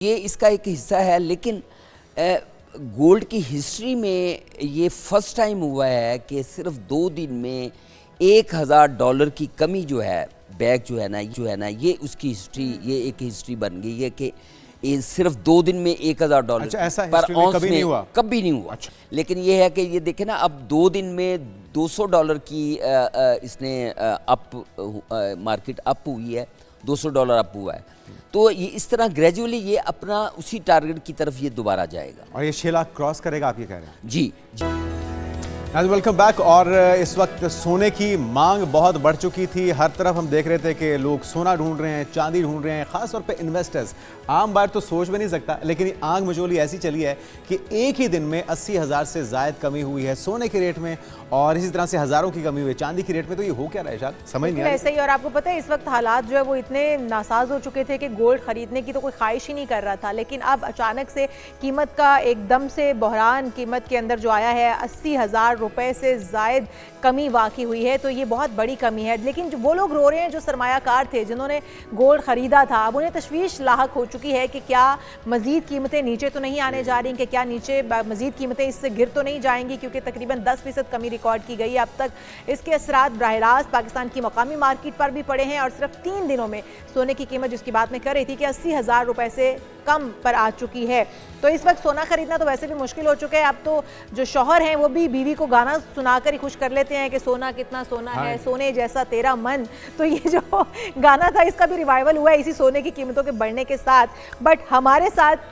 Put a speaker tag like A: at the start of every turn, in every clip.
A: یہ اس کا ایک حصہ ہے، لیکن گولڈ کی ہسٹری میں یہ فرسٹ ٹائم ہوا ہے کہ صرف 2 دن میں $1000 کی کمی جو ہے بیگ جو ہے نا یہ اس کی ہسٹری، یہ ایک ہسٹری بن گئی ہے کہ یہ صرف 2 دن میں $1000 پر اونس میں کبھی نہیں ہوا۔ لیکن یہ ہے کہ یہ دیکھیں نا، اب 2 دن میں $200 کی اس نے مارکیٹ اپ ہوئی ہے، $200 اپ ہوا ہے۔ تو یہ اس طرح گریجولی یہ اپنا اسی ٹارگٹ کی طرف یہ دوبارہ جائے گا،
B: اور یہ 6 لاکھ کراس کرے گا، آپ یہ کہہ رہے ہیں؟
A: جی۔
B: Welcome back. اور اس وقت سونے کی مانگ بہت بڑھ چکی تھی، ہر طرف ہم دیکھ رہے تھے کہ لوگ سونا ڈھونڈ رہے ہیں، چاندی ڈھونڈ رہے ہیں، خاص طور پہ انویسٹرز۔ عام بائر تو سوچ بھی نہیں سکتا، لیکن یہ آنکھ مچولی ایسی چلی ہے کہ ایک ہی دن میں 80,000 سے زائد کمی ہوئی ہے سونے کے ریٹ میں، اور اسی طرح سے ہزاروں کی کمی ہوئی ہے چاندی کی ریٹ میں۔ تو یہ ہو کیا رہا ہے شاید سمجھ نہیں آ رہا؟
C: ایسے ہی، اور آپ کو پتہ ہے اس وقت حالات جو ہے وہ اتنے ناساز ہو چکے تھے کہ گولڈ خریدنے کی تو کوئی خواہش ہی نہیں کر رہا تھا، لیکن اب اچانک سے قیمت کا ایک دم سے بحران قیمت کے اندر جو آیا ہے، $80,000 سے زائد کمی واقع ہوئی ہے۔ تو یہ بہت بڑی کمی ہے، لیکن وہ لوگ رو رہے ہیں جو سرمایہ کار تھے، جنہوں نے گولڈ خریدا تھا، اب انہیں تشویش لاحق ہو چکی ہے کہ کیا مزید قیمتیں نیچے تو نہیں آنے جا رہی، کہ کیا نیچے مزید قیمتیں اس سے گر تو نہیں جائیں گی، کیونکہ تقریباً 10% کمی ریکارڈ کی گئی ہے اب تک۔ اس کے اثرات براہ راست پاکستان کی مقامی مارکیٹ پر بھی پڑے ہیں، اور صرف 3 دنوں میں سونے کی قیمت، جس کی بات میں کر رہی تھی کہ $80,000 سے کم پر آ چکی ہے۔ تو اس وقت سونا خریدنا تو ویسے بھی مشکل ہو چکا ہے، اب تو جو شوہر ہیں وہ بھی بیوی کو گانا سنا کر ہی خوش کر لیتے ہیں کہ سونا کتنا سونا ہے، سونے جیسا تیرا من۔ تو یہ جو گانا تھا، اس کا بھی ریوائول ہوا ہے اسی سونے کی قیمتوں کے بڑھنے کے ساتھ۔ بٹ ہمارے ساتھ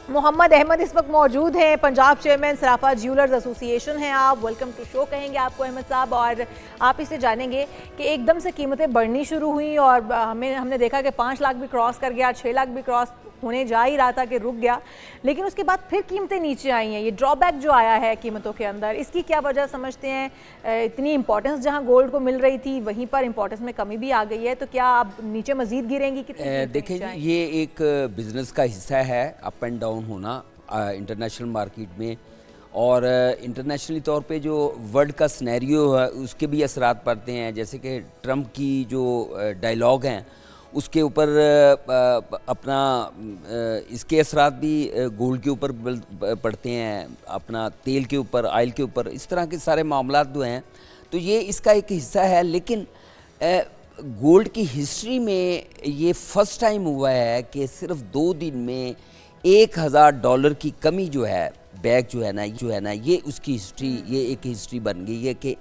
C: محمد احمد اس وقت موجود ہیں، پنجاب چیئرمین صرافہ جیولرز ایسوسی ایشن ہیں۔ آپ ویلکم ٹو شو کہیں گے آپ کو احمد صاحب، اور آپ اس سے جانیں گے کہ ایک دم سے قیمتیں بڑھنی شروع ہوئیں، اور ہم نے دیکھا کہ 5 لاکھ بھی کراس کر گیا، 6 لاکھ بھی کراس ہونے جا ہی رہا تھا کہ رک گیا، لیکن اس کے بعد پھر قیمتیں نیچے آئی ہیں۔ یہ ڈرا بیک جو آیا ہے قیمتوں کے اندر، اس کی کیا وجہ سمجھتے ہیں؟ اتنی امپورٹنس جہاں گولڈ کو مل رہی تھی وہیں پر امپورٹنس میں کمی بھی آ گئی ہے، تو کیا اب نیچے مزید گریں گی؟
A: دیکھیں جی، یہ ایک بزنس کا حصہ ہے اپ اینڈ ڈاؤن ہونا انٹرنیشنل مارکیٹ میں، اور انٹرنیشنلی طور پہ جو ورلڈ کا سینیریو ہے اس کے بھی اثرات پڑتے ہیں، جیسے کہ ٹرمپ کی جو ڈائیلاگ ہیں اس کے اوپر اپنا اس کے اثرات بھی گولڈ کے اوپر پڑتے ہیں، اپنا تیل کے اوپر، آئل کے اوپر، اس طرح کے سارے معاملات جو ہیں۔ تو یہ اس کا ایک حصہ ہے، لیکن گولڈ کی ہسٹری میں یہ فرسٹ ٹائم ہوا ہے کہ صرف 2 دن میں $1000 کی کمی جو ہے بیگ جو ہے نا یہ اس کی ہسٹری، یہ ایک ہسٹری بن گئی ہے کہ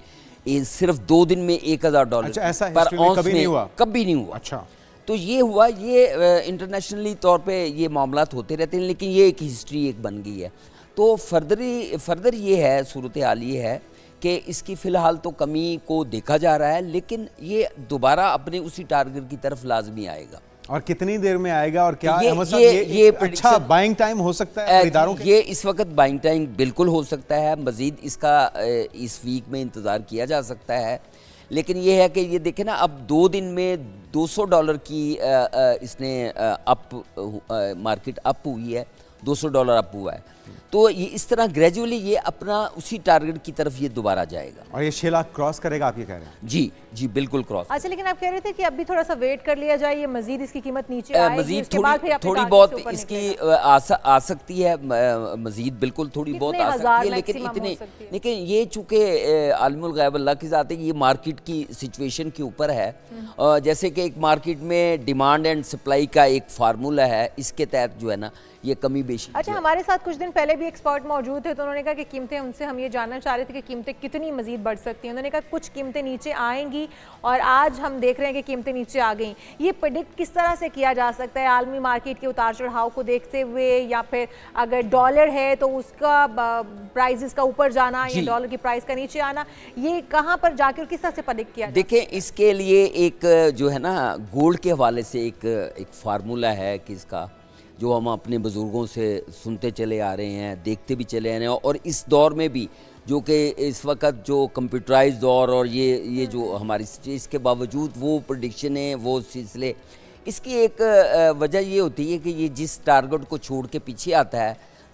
A: یہ صرف 2 دن میں $1000 پر اونس میں کبھی نہیں ہوا۔ تو یہ ہوا، یہ انٹرنیشنلی طور پہ یہ معاملات ہوتے رہتے ہیں، لیکن یہ ایک ہسٹری ایک بن گئی ہے۔ تو فردر یہ ہے، صورتحال یہ ہے کہ اس کی فی الحال تو کمی کو دیکھا جا رہا ہے، لیکن یہ دوبارہ اپنے اسی ٹارگٹ کی طرف لازمی آئے گا۔
B: اور کتنی دیر میں آئے گا؟ اور کیا یہ اچھا بائنگ ٹائم ہو سکتا ہے خریداروں کے؟
A: یہ اس وقت بائنگ ٹائم بالکل ہو سکتا ہے، مزید اس کا اس ویک میں انتظار کیا جا سکتا ہے، لیکن یہ ہے کہ یہ دیکھیں نا، اب 2 دن میں $200 کی اس نے مارکیٹ اپ ہوئی ہے، $200 اپ ہوا ہے۔ تو یہ اس طرح گریجولی یہ اپنا اسی ٹارگٹ کی طرف یہ دوبارہ جائے گا،
B: اور یہ 6 لاکھ کراس کرے گا، آپ یہ کہہ رہے ہیں؟
A: جی بالکل کراس۔
C: اچھا، لیکن آپ کہہ رہے تھے کہ اب بھی تھوڑا سا ویٹ کر لیا جائے، یہ مزید اس کی قیمت نیچے آئے گی،
A: مزید تھوڑی بہت اس کی آ سکتی ہے، مزید بالکل تھوڑی بہت آ سکتی ہے، لیکن یہ چونکہ عالم الغیب اللہ کی ذات ہے، یہ مارکیٹ کی سچویشن کے اوپر ہے۔ جیسے کہ ایک مارکیٹ میں ڈیمانڈ اینڈ سپلائی کا ایک فارمولہ ہے، اس کے تحت جو ہے نا یہ کمی بیشی۔
C: اچھا، ہمارے ساتھ کچھ دن پہلے بھی ایکسپرٹ موجود تھے، تو انہوں نے کہا کہ قیمتیں، ان سے ہم یہ جاننا چاہ رہے تھے کہ قیمتیں کتنی مزید بڑھ سکتی ہیں۔ انہوں نے کہا کچھ قیمتیں نیچے آئیں گی، اور آج ہم دیکھ رہے ہیں کہ قیمتیں نیچے آ گئیں۔ یہ پریڈکٹ کس طرح سے کیا جا سکتا ہے عالمی مارکیٹ کے اتار چڑھاؤ کو دیکھتے ہوئے، یا پھر اگر ڈالر ہے تو اس کا پرائزز کا اوپر جانا یا ڈالر کی پرائز کا نیچے آنا، یہ کہاں پر جا کے اور کس طرح سے پریڈکٹ کیا جائے؟
A: دیکھیں، اس کے لیے ایک جو ہے نا گولڈ کے حوالے سے ایک فارمولہ ہے کہ اس کا جو ہم اپنے بزرگوں سے سنتے چلے آ رہے ہیں، دیکھتے بھی چلے آ رہے ہیں، اور اس دور میں بھی جو کہ اس وقت جو کمپیوٹرائز دور اور یہ جو ہماری اس کے باوجود وہ پریڈکشنیں، وہ سلسلے، اس کی ایک وجہ یہ ہوتی ہے کہ یہ جس ٹارگٹ کو چھوڑ کے پیچھے آتا ہے